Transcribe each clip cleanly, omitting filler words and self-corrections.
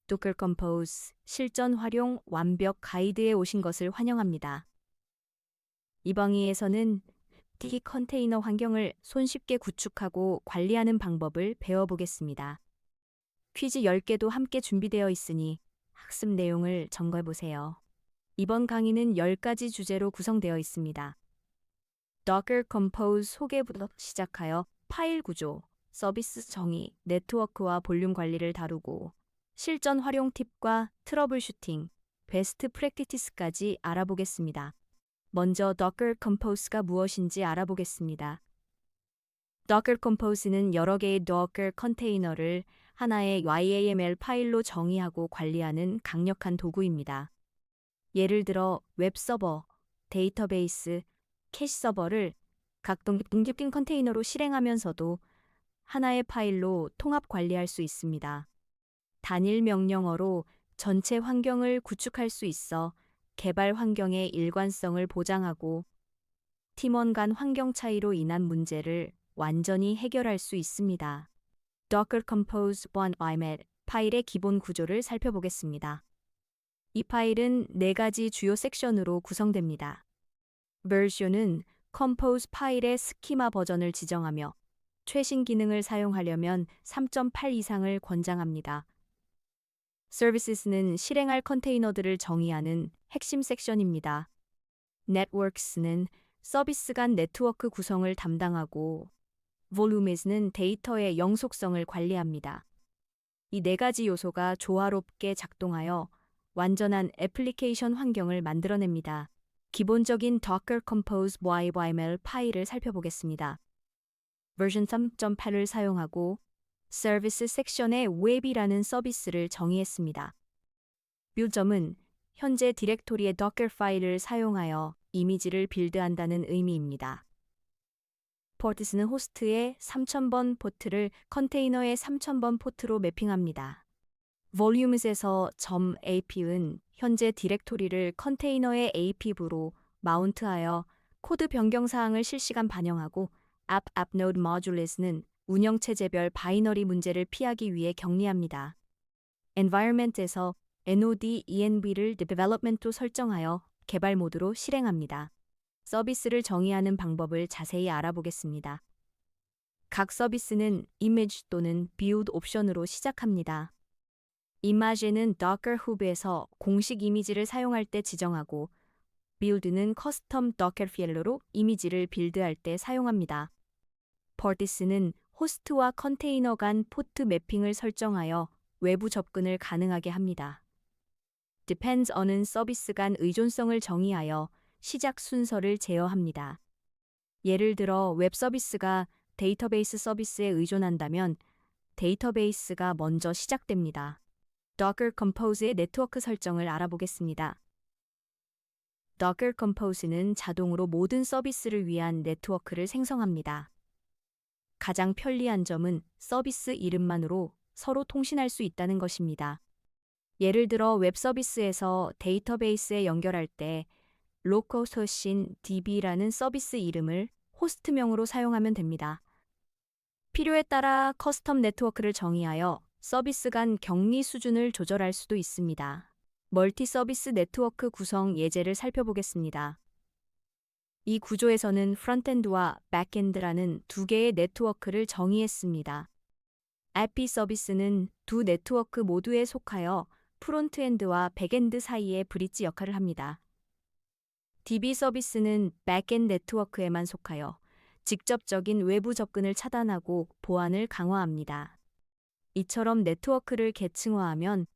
Docker Compose 실전 활용 완벽 가이드에 오신 것을 환영합니다. 이번 강의에서는 D 컨테이너 환경을 손쉽게 구축하고 관리하는 방법을 배워보겠습니다. 퀴즈 10개도 함께 준비되어 있으니 학습 내용을 점검해보세요. 이번 강의는 10가지 주제로 구성되어 있습니다. Docker Compose 소개부터 시작하여 파일 구조, 서비스 정의, 네트워크와 볼륨 관리를 다루고 실전 활용 팁과 트러블 슈팅, 베스트 프랙티스까지 알아보겠습니다. 먼저 Docker Compose가 무엇인지 알아보겠습니다. Docker Compose는 여러 개의 Docker 컨테이너를 하나의 YAML 파일로 정의하고 관리하는 강력한 도구입니다. 예를 들어 웹서버, 데이터베이스, 캐시 서버를 각 독립된 컨테이너로 실행하면서도 하나의 파일로 통합 관리할 수 있습니다. 단일 명령어로 전체 환경을 구축할 수 있어 개발 환경의 일관성을 보장하고 팀원 간 환경 차이로 인한 문제를 완전히 해결할 수 있습니다. Docker Compose 1 IMAT 파일의 기본 구조를 살펴보겠습니다. 이 파일은 4가지 주요 섹션으로 구성됩니다. version은 Compose 파일의 스키마 버전을 지정하며 최신 기능을 사용하려면 3.8 이상을 권장합니다. Services는 실행할 컨테이너들을 정의하는 핵심 섹션입니다. Networks는 서비스 간 네트워크 구성을 담당하고 Volumes는 데이터의 영속성을 관리합니다. 이 4가지 요소가 조화롭게 작동하여 완전한 애플리케이션 환경을 만들어냅니다. 기본적인 Docker Compose YAML 파일을 살펴보겠습니다. 버전 3.8을 사용하고 서비스 섹션에 웹이라는 서비스를 정의했습니다. 뷰점은 현재 디렉토리의 Docker 파일을 사용하여 이미지를 빌드한다는 의미입니다. 포트스는 호스트의 3000번 포트를 컨테이너의 3000번 포트로 매핑합니다. Volumes에서 .ap은 현재 디렉토리를 컨테이너의 ap로 마운트하여 코드 변경 사항을 실시간 반영하고 app node modules는 운영체제별 바이너리 문제를 피하기 위해 격리합니다. Environment에서 node env를 development로 설정하여 개발 모드로 실행합니다. 서비스를 정의하는 방법을 자세히 알아보겠습니다. 각 서비스는 image 또는 build 옵션으로 시작합니다. image는 Docker Hub에서 공식 이미지를 사용할 때 지정하고 build는 커스텀 Docker file로 이미지를 빌드할 때 사용합니다. ports는 호스트와 컨테이너 간 포트 매핑을 설정하여 외부 접근을 가능하게 합니다. depends on은 서비스 간 의존성을 정의하여 시작 순서를 제어합니다. 예를 들어 웹 서비스가 데이터베이스 서비스에 의존한다면 데이터베이스가 먼저 시작됩니다. Docker Compose의 네트워크 설정을 알아보겠습니다. Docker Compose는 자동으로 모든 서비스를 위한 네트워크를 생성합니다. 가장 편리한 점은 서비스 이름만으로 서로 통신할 수 있다는 것입니다. 예를 들어 웹 서비스에서 데이터베이스에 연결할 때 localhost db라는 서비스 이름을 호스트명으로 사용하면 됩니다. 필요에 따라 커스텀 네트워크를 정의하여 서비스 간 격리 수준을 조절할 수도 있습니다. 멀티 서비스 네트워크 구성 예제를 살펴보겠습니다. 이 구조에서는 프론트엔드와 백엔드라는 2개의 네트워크를 정의했습니다. IP 서비스는 두 네트워크 모두에 속하여 프론트엔드와 백엔드 사이의 브릿지 역할을 합니다. DB 서비스는 백엔드 네트워크에만 속하여 직접적인 외부 접근을 차단하고 보안을 강화합니다. 이처럼 네트워크를 계층화하면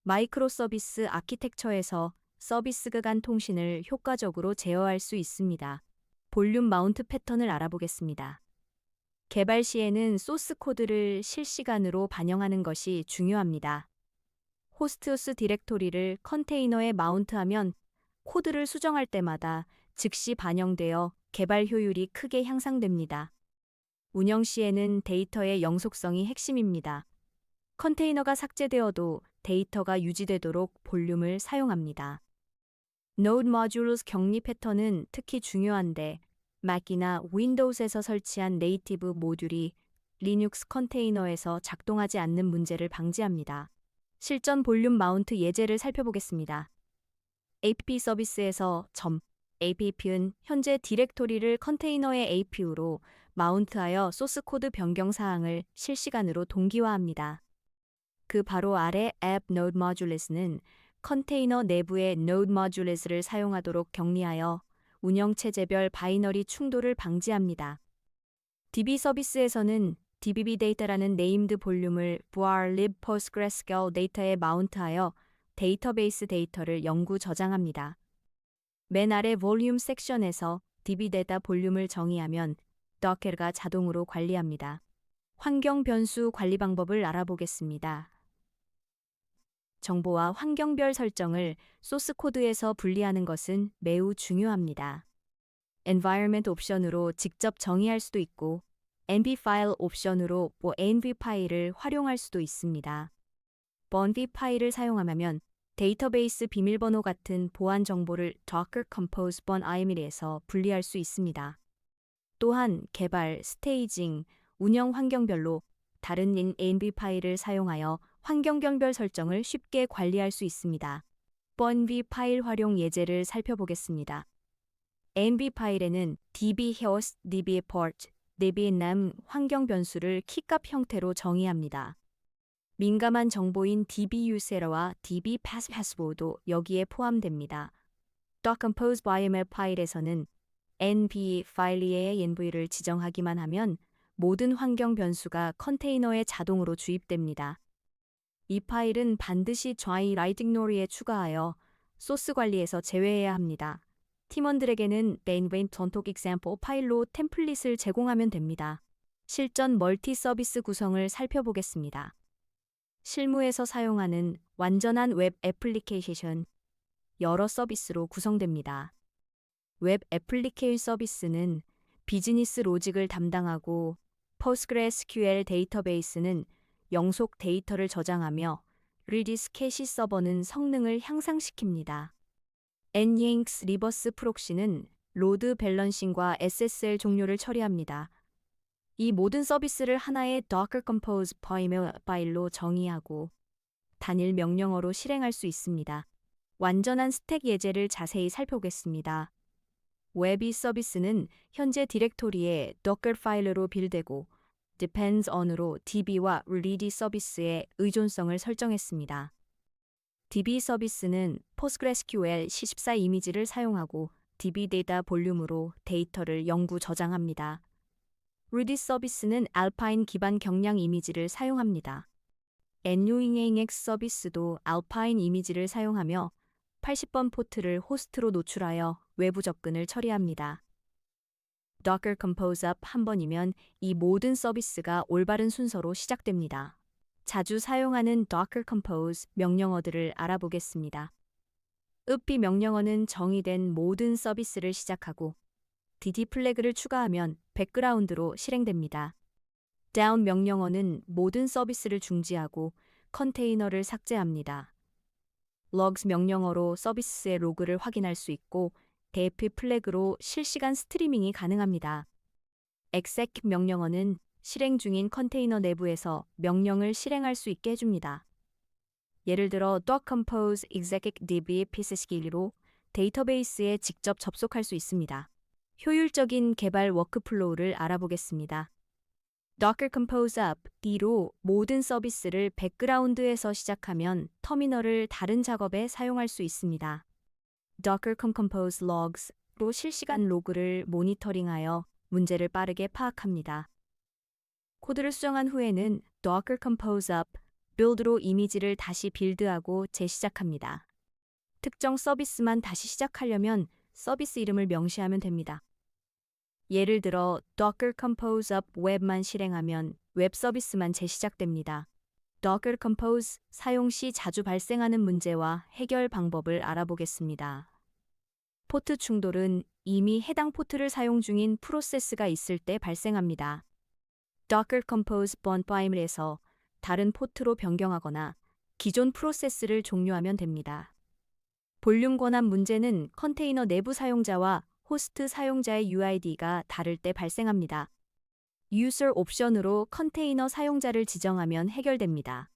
마이크로 서비스 아키텍처에서 서비스 간 통신을 효과적으로 제어할 수 있습니다. 볼륨 마운트 패턴을 알아보겠습니다. 개발 시에는 소스 코드를 실시간으로 반영하는 것이 중요합니다. 호스트스 디렉토리를 컨테이너에 마운트하면 코드를 수정할 때마다 즉시 반영되어 개발 효율이 크게 향상됩니다. 운영 시에는 데이터의 영속성이 핵심입니다. 컨테이너가 삭제되어도 데이터가 유지되도록 볼륨을 사용합니다. Node Modules 격리 패턴은 특히 중요한데 Mac이나 윈도우즈에서 설치한 네이티브 모듈이 리눅스 컨테이너에서 작동하지 않는 문제를 방지합니다. 실전 볼륨 마운트 예제를 살펴보겠습니다. app 서비스에서 app은 현재 디렉토리를 컨테이너의 ap로 마운트하여 소스 코드 변경 사항을 실시간으로 동기화합니다. 그 바로 아래 app node modules는 컨테이너 내부의 node modules를 사용하도록 격리하여 운영체제별 바이너리 충돌을 방지합니다. DB 서비스에서는 DBB 데이터라는 네임드 볼륨을 var lib postgresql 데이터에 마운트하여 데이터베이스 데이터를 영구 저장합니다. 맨 아래 볼륨 섹션에서 DB 데이터 볼륨을 정의하면 Docker가 자동으로 관리합니다. 환경 변수 관리 방법을 알아보겠습니다. 정보와 환경별 설정을 소스 코드에서 분리하는 것은 매우 중요합니다. Environment 옵션으로 직접 정의할 수도 있고 env 파일 옵션으로 env 파일을 활용할 수도 있습니다. env 파일을 사용하면 데이터베이스 비밀번호 같은 보안 정보를 Docker Compose IML에서 분리할 수 있습니다. 또한 개발, 스테이징, 운영 환경별로 다른 env 파일을 사용하여 환경별 설정을 쉽게 관리할 수 있습니다. env 파일 활용 예제를 살펴보겠습니다. env 파일에는 db host, db port, db name 환경 변수를 키값 형태로 정의합니다. 민감한 정보인 db user와 db password도 여기에 포함됩니다. .compose YML 파일에서는 nv 파일리에 env를 지정하기만 하면 모든 환경 변수가 컨테이너에 자동으로 주입됩니다. 이 파일은 반드시 dry write ignore에 추가하여 소스 관리에서 제외해야 합니다. 팀원들에게는 main 전톡 example 파일로 템플릿을 제공하면 됩니다. 실전 멀티 서비스 구성을 살펴보겠습니다. 실무에서 사용하는 완전한 웹 애플리케이션 여러 서비스로 구성됩니다. 웹 애플리케이션 서비스는 비즈니스 로직을 담당하고 PostgreSQL 데이터베이스는 영속 데이터를 저장하며 Redis 캐시 서버는 성능을 향상시킵니다. Nginx 리버스 프록시는 로드 밸런싱과 SSL 종료를 처리합니다. 이 모든 서비스를 하나의 Docker Compose 파일로 정의하고 단일 명령어로 실행할 수 있습니다. 완전한 스택 예제를 자세히 살펴보겠습니다. 웹이 서비스는 현재 디렉토리에 Docker 파일로 빌드되고 depends on으로 DB와 Redis 서비스의 의존성을 설정했습니다. DB 서비스는 PostgreSQL C14 이미지를 사용하고 DB 데이터 볼륨으로 데이터를 영구 저장합니다. Redis 서비스는 Alpine 기반 경량 이미지를 사용합니다. Nginx 서비스도 Alpine 이미지를 사용하며 80번 포트를 호스트로 노출하여 외부 접근을 처리합니다. Docker Compose up 한 번이면 이 모든 서비스가 올바른 순서로 시작됩니다. 자주 사용하는 Docker Compose 명령어들을 알아보겠습니다. up 명령어는 정의된 모든 서비스를 시작하고 dd 플래그를 추가하면 백그라운드로 실행됩니다. down 명령어는 모든 서비스를 중지하고 컨테이너를 삭제합니다. logs 명령어로 서비스의 로그를 확인할 수 있고 def 플래그로 실시간 스트리밍이 가능합니다. exec 명령어는 실행 중인 컨테이너 내부에서 명령을 실행할 수 있게 해줍니다. 예를 들어 .compose execdb pssk로 데이터베이스에 직접 접속할 수 있습니다. 효율적인 개발 워크플로우를 알아보겠습니다. Docker Compose up D로 모든 서비스를 백그라운드에서 시작하면 터미널을 다른 작업에 사용할 수 있습니다. Docker Compose Logs로 실시간 로그를 모니터링하여 문제를 빠르게 파악합니다. 코드를 수정한 후에는 Docker Compose up Build로 이미지를 다시 빌드하고 재시작합니다. 특정 서비스만 다시 시작하려면 서비스 이름을 명시하면 됩니다. 예를 들어 Docker Compose up Web만 실행하면 웹 서비스만 재시작됩니다. Docker Compose 사용 시 자주 발생하는 문제와 해결 방법을 알아보겠습니다. 포트 충돌은 이미 해당 포트를 사용 중인 프로세스가 있을 때 발생합니다. Docker Compose 파일에서 다른 포트로 변경하거나 기존 프로세스를 종료하면 됩니다. 볼륨 권한 문제는 컨테이너 내부 사용자와 호스트 사용자의 UID가 다를 때 발생합니다. User 옵션으로 컨테이너 사용자를 지정하면 해결됩니다.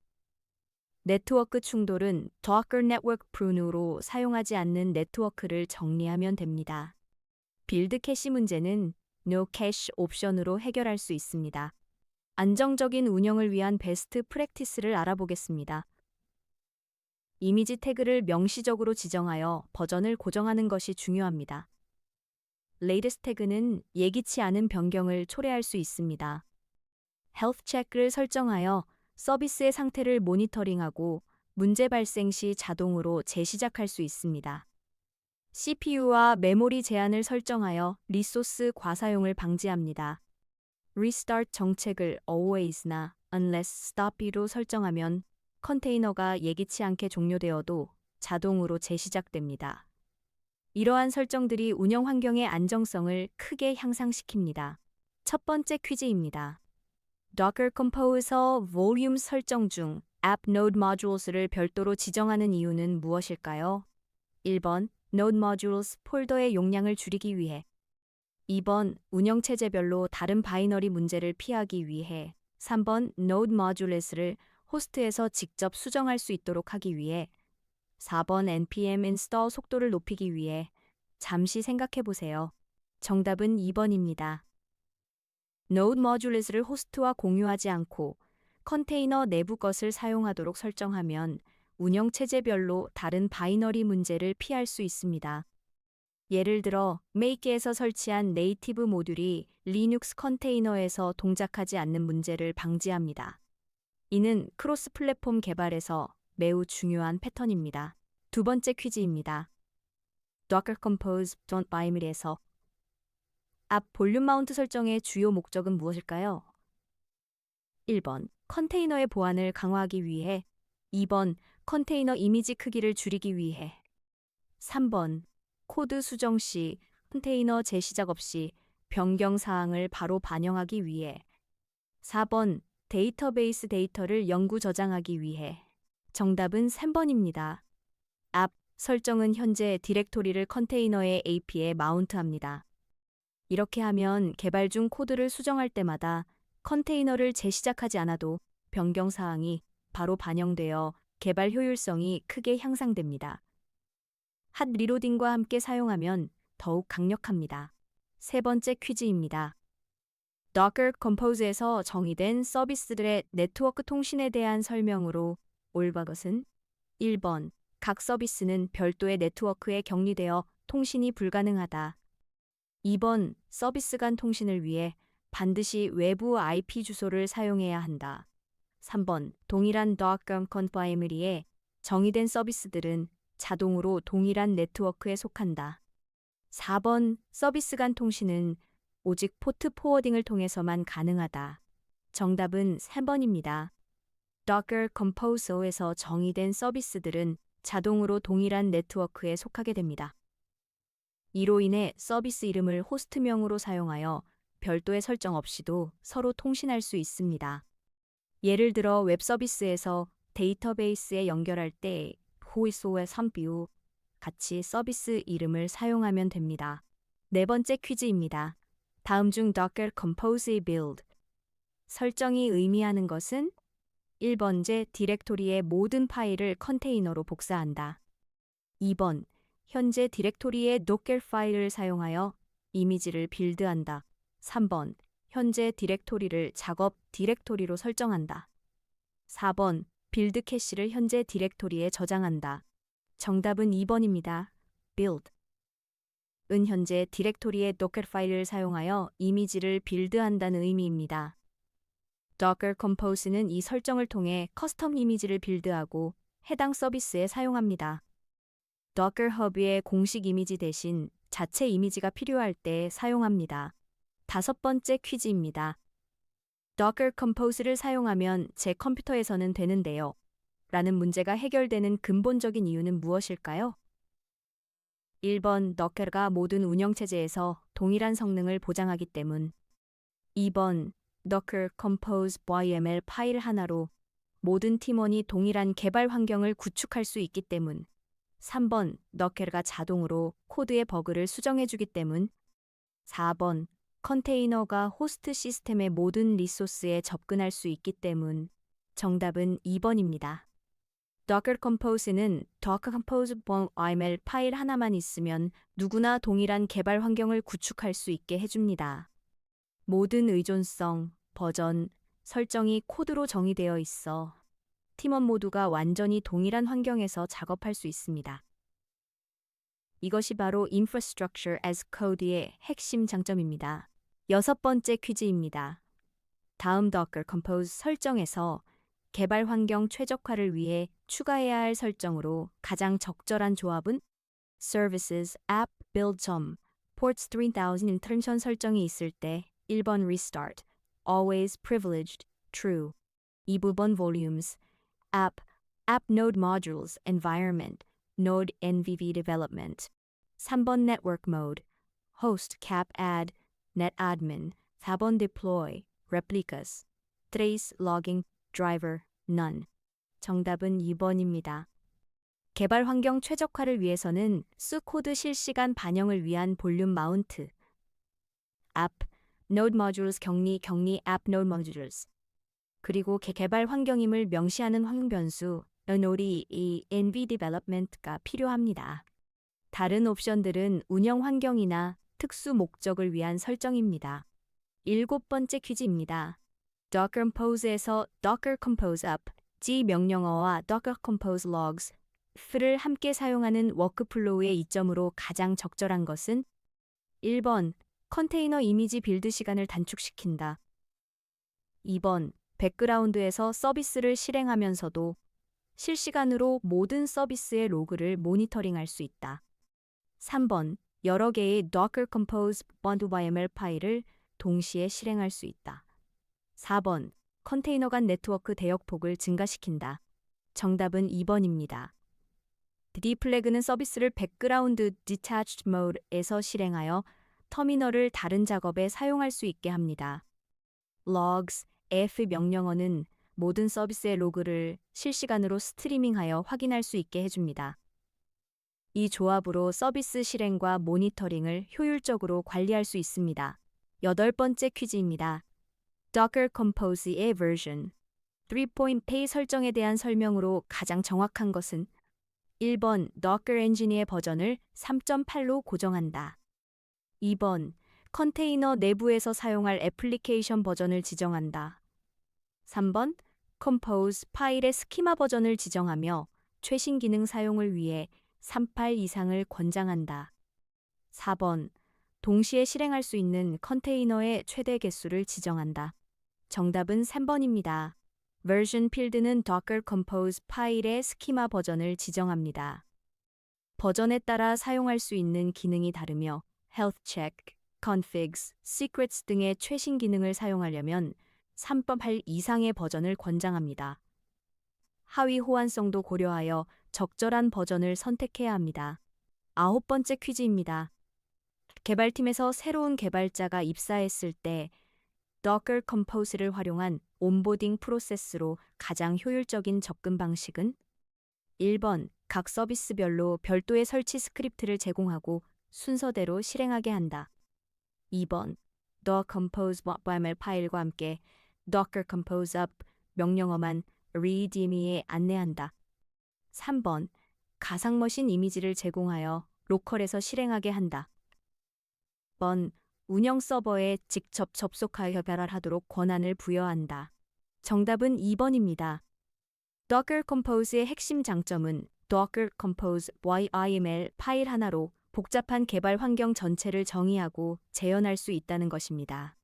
네트워크 충돌은 Docker Network Prune으로 사용하지 않는 네트워크를 정리하면 됩니다. 빌드 캐시 문제는 No Cache 옵션으로 해결할 수 있습니다. 안정적인 운영을 위한 베스트 프랙티스를 알아보겠습니다. 이미지 태그를 명시적으로 지정하여 버전을 고정하는 것이 중요합니다. Latest 태그는 예기치 않은 변경을 초래할 수 있습니다. Health check를 설정하여 서비스의 상태를 모니터링하고 문제 발생 시 자동으로 재시작할 수 있습니다. CPU와 메모리 제한을 설정하여 리소스 과사용을 방지합니다. Restart 정책을 always나 unless stop이로 설정하면 컨테이너가 예기치 않게 종료되어도 자동으로 재시작됩니다. 이러한 설정들이 운영 환경의 안정성을 크게 향상시킵니다. 첫 번째 퀴즈입니다. Docker Compose에서 Volume 설정 중 App Node Modules를 별도로 지정하는 이유는 무엇일까요? 1번 Node Modules 폴더의 용량을 줄이기 위해 2번 운영체제별로 다른 바이너리 문제를 피하기 위해 3번 Node Modules를 호스트에서 직접 수정할 수 있도록 하기 위해 4번 npm install 속도를 높이기 위해 잠시 생각해 보세요. 정답은 2번입니다. Node Modules를 호스트와 공유하지 않고 컨테이너 내부 것을 사용하도록 설정하면 운영체제별로 다른 바이너리 문제를 피할 수 있습니다. 예를 들어 Make에서 설치한 네이티브 모듈이 리눅스 컨테이너에서 동작하지 않는 문제를 방지합니다. 이는 크로스 플랫폼 개발에서 매우 중요한 패턴입니다. 두 번째 퀴즈입니다. Docker Compose Don't Buy Me에서 앞 볼륨 마운트 설정의 주요 목적은 무엇일까요? 1번 컨테이너의 보안을 강화하기 위해 2번 컨테이너 이미지 크기를 줄이기 위해 3번 코드 수정 시 컨테이너 재시작 없이 변경 사항을 바로 반영하기 위해 4번 데이터베이스 데이터를 영구 저장하기 위해 정답은 3번입니다. 앞 설정은 현재 디렉토리를 컨테이너의 AP에 마운트합니다. 이렇게 하면 개발 중 코드를 수정할 때마다 컨테이너를 재시작하지 않아도 변경 사항이 바로 반영되어 개발 효율성이 크게 향상됩니다. 핫 리로딩과 함께 사용하면 더욱 강력합니다. 세 번째 퀴즈입니다. Docker Compose에서 정의된 서비스들의 네트워크 통신에 대한 설명으로 옳은 것은 1번 각 서비스는 별도의 네트워크에 격리되어 통신이 불가능하다. 2번 서비스 간 통신을 위해 반드시 외부 IP 주소를 사용해야 한다. 3번 동일한 Docker Confinement에 정의된 서비스들은 자동으로 동일한 네트워크에 속한다. 4번 서비스 간 통신은 오직 포트 포워딩을 통해서만 가능하다. 정답은 3번입니다. Docker Compose에서 정의된 서비스들은 자동으로 동일한 네트워크에 속하게 됩니다. 이로 인해 서비스 이름을 호스트명으로 사용하여 별도의 설정 없이도 서로 통신할 수 있습니다. 예를 들어 웹 서비스에서 데이터베이스에 연결할 때 호이소의 선비우 같이 서비스 이름을 사용하면 됩니다. 네 번째 퀴즈입니다. 다음 중 Docker Compose의 build 설정이 의미하는 것은 1번째 디렉토리의 모든 파일을 컨테이너로 복사한다. 2번 현재 디렉토리의 Docker 파일을 사용하여 이미지를 빌드한다. 3번 현재 디렉토리를 작업 디렉토리로 설정한다. 4번 빌드 캐시를 현재 디렉토리에 저장한다. 정답은 2번입니다. build 은 현재 디렉토리의 Docker 파일을 사용하여 이미지를 빌드한다는 의미입니다. Docker Compose는 이 설정을 통해 커스텀 이미지를 빌드하고 해당 서비스에 사용합니다. Docker Hub의 공식 이미지 대신 자체 이미지가 필요할 때 사용합니다. 다섯 번째 퀴즈입니다. Docker Compose를 사용하면 제 컴퓨터에서는 되는데요. 라는 문제가 해결되는 근본적인 이유는 무엇일까요? 1번 Docker가 모든 운영체제에서 동일한 성능을 보장하기 때문 2번 Docker Compose YML 파일 하나로 모든 팀원이 동일한 개발 환경을 구축할 수 있기 때문 3번 Docker가 자동으로 코드의 버그를 수정해주기 때문 4번 컨테이너가 호스트 시스템의 모든 리소스에 접근할 수 있기 때문 정답은 2번입니다. Docker Compose는 Docker Compose.yml 파일 하나만 있으면 누구나 동일한 개발 환경을 구축할 수 있게 해줍니다. 모든 의존성, 버전, 설정이 코드로 정의되어 있어 팀원 모두가 완전히 동일한 환경에서 작업할 수 있습니다. 이것이 바로 Infrastructure as Code의 핵심 장점입니다. 여섯 번째 퀴즈입니다. 다음 Docker Compose 설정에서 개발 환경 최적화를 위해 추가해야 할 설정으로 가장 적절한 조합은 Services App Build Ports 3000 Intention 설정이 있을 때 1번 Restart, Always Privileged, True 2번 Volumes, App Node Modules, Environment, Node NVV Development 3번 Network Mode, Host Cap Add, NetAdmin 4번 Deploy, Replicas, Trace Logging, Driver, None. 정답은 2번입니다. 개발 환경 최적화를 위해서는 코드 실시간 반영을 위한 볼륨 마운트, App, Node Modules 격리 App Node Modules, 그리고 개발 환경임을 명시하는 환경 변수, Node NV Development가 필요합니다. 다른 옵션들은 운영 환경이나 특수 목적을 위한 설정입니다. 일곱 번째 퀴즈입니다. Docker Compose에서 Docker Compose Up, G 명령어와 Docker Compose Logs를 함께 사용하는 워크플로우의 이점으로 가장 적절한 것은 1번, 컨테이너 이미지 빌드 시간을 단축시킨다. 2번, 백그라운드에서 서비스를 실행하면서도 실시간으로 모든 서비스의 로그를 모니터링할 수 있다. 3번, 여러 개의 Docker Compose .yml 파일을 동시에 실행할 수 있다. 4번, 컨테이너 간 네트워크 대역폭을 증가시킨다. 정답은 2번입니다. D플래그는 서비스를 백그라운드 Detached Mode에서 실행하여 터미널을 다른 작업에 사용할 수 있게 합니다. Logs, AF 명령어는 모든 서비스의 로그를 실시간으로 스트리밍하여 확인할 수 있게 해줍니다. 이 조합으로 서비스 실행과 모니터링을 효율적으로 관리할 수 있습니다. 여덟 번째 퀴즈입니다. Docker Compose의 version 3.8 설정에 대한 설명으로 가장 정확한 것은 1번 Docker Engine의 버전을 3.8로 고정한다. 2번 컨테이너 내부에서 사용할 애플리케이션 버전을 지정한다. 3번 Compose 파일의 스키마 버전을 지정하며 최신 기능 사용을 위해 3.8 이상을 권장한다. 4번 동시에 실행할 수 있는 컨테이너의 최대 개수를 지정한다. 정답은 3번입니다. version 필드는 Docker Compose 파일의 스키마 버전을 지정합니다. 버전에 따라 사용할 수 있는 기능이 다르며 health check, configs, secrets 등의 최신 기능을 사용하려면 3.8 이상의 버전을 권장합니다. 하위 호환성도 고려하여 적절한 버전을 선택해야 합니다. 아홉 번째 퀴즈입니다. 개발팀에서 새로운 개발자가 입사했을 때 Docker Compose를 활용한 온보딩 프로세스로 가장 효율적인 접근 방식은 1번, 각 서비스별로 별도의 설치 스크립트를 제공하고 순서대로 실행하게 한다. 2번, The Compose.yml 파일과 함께 Docker Compose Up 명령어만 readme에 안내한다. 3번, 가상머신 이미지를 제공하여 로컬에서 실행하게 한다. 번, 운영 서버에 직접 접속하여 개발하도록 권한을 부여한다. 정답은 2번입니다. Docker Compose의 핵심 장점은 Docker Compose YML 파일 하나로 복잡한 개발 환경 전체를 정의하고 재현할 수 있다는 것입니다.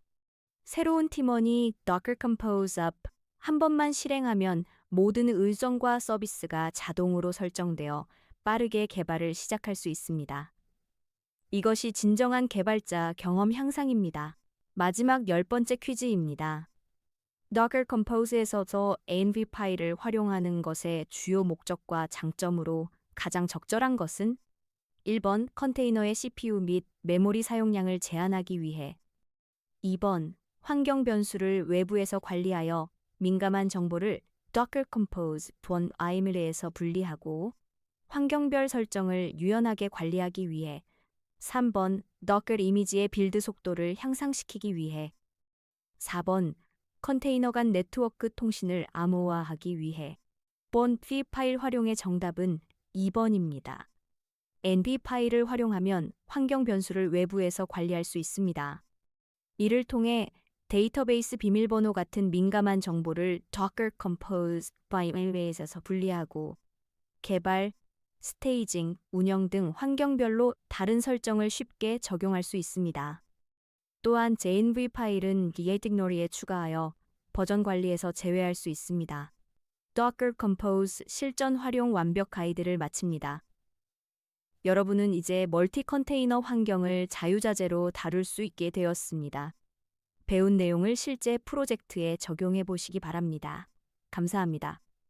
새로운 팀원이 Docker Compose Up 한 번만 실행하면 모든 의존과 서비스가 자동으로 설정되어 빠르게 개발을 시작할 수 있습니다. 이것이 진정한 개발자 경험 향상입니다. 마지막 10번째 퀴즈입니다. Docker Compose에서 env 파일을 활용하는 것의 주요 목적과 장점으로 가장 적절한 것은 1번 컨테이너의 CPU 및 메모리 사용량을 제한하기 위해 2번 환경 변수를 외부에서 관리하여 민감한 정보를 Docker Compose .yml에서 분리하고 환경별 설정을 유연하게 관리하기 위해 3번 Docker 이미지의 빌드 속도를 향상시키기 위해 4번 컨테이너 간 네트워크 통신을 암호화하기 위해 6번 NV 파일 활용의 정답은 2번입니다. NV 파일을 활용하면 환경 변수를 외부에서 관리할 수 있습니다. 이를 통해 데이터베이스 비밀번호 같은 민감한 정보를 Docker Compose 파일에서 분리하고 개발, 스테이징, 운영 등 환경별로 다른 설정을 쉽게 적용할 수 있습니다. 또한 JNV 파일은 기계틱놀이에 추가하여 버전 관리에서 제외할 수 있습니다. Docker Compose 실전 활용 완벽 가이드를 마칩니다. 여러분은 이제 멀티 컨테이너 환경을 자유자재로 다룰 수 있게 되었습니다. 배운 내용을 실제 프로젝트에 적용해 보시기 바랍니다. 감사합니다.